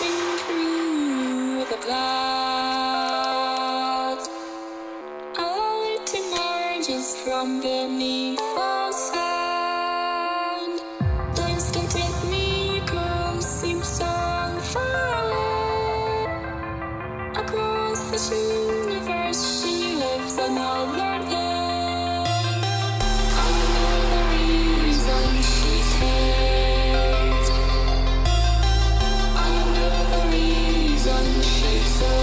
dancing through the clouds. A light emerges from beneath the sand. The instant it miracles seem so far away. Across this universe, she lives another day. Another reason she's hate. Another reason she's so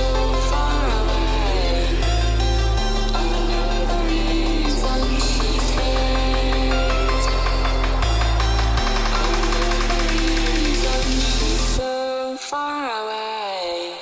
far away. Another reason she's hate. Another reason she's so far away.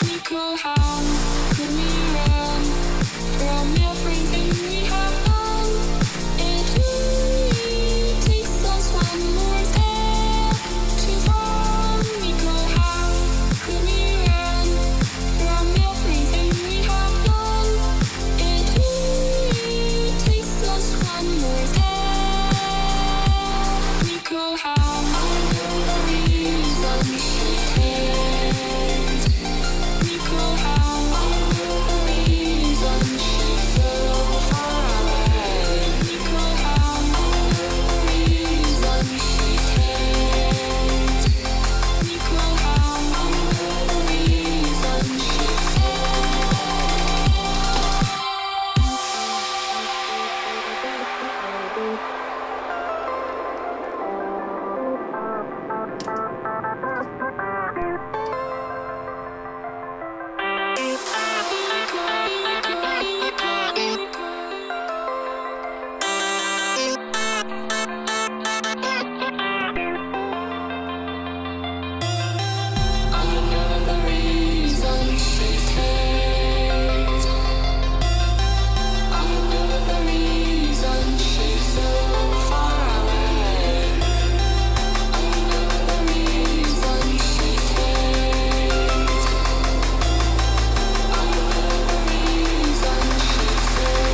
Nico, how could we run from everything we have done? It only takes us one more step to fall. Nico, how could we run from everything we have done? It only takes us one more step. Nico, how the reason she's hate. Nico, how the reason she's so far away. Nico, how the reason she's hate. Nico, how the reason she's another reason she's hate. Another reason she's so far away. Another reason she's hate. Another reason she's so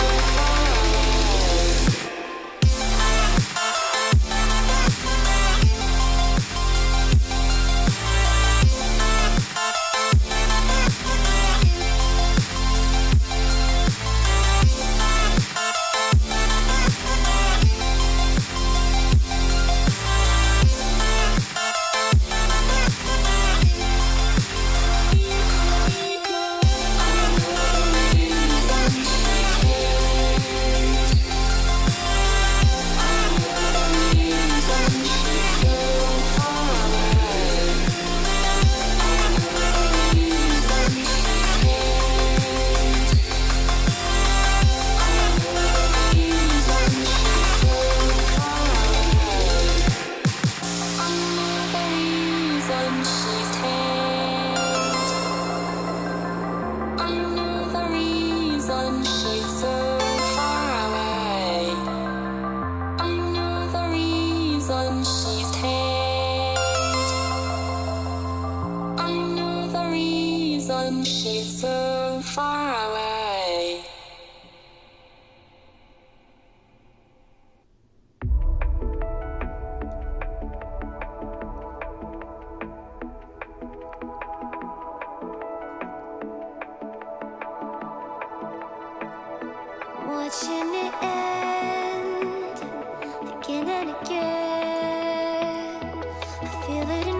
far she's so far away. Watching it end again and again. I feel it in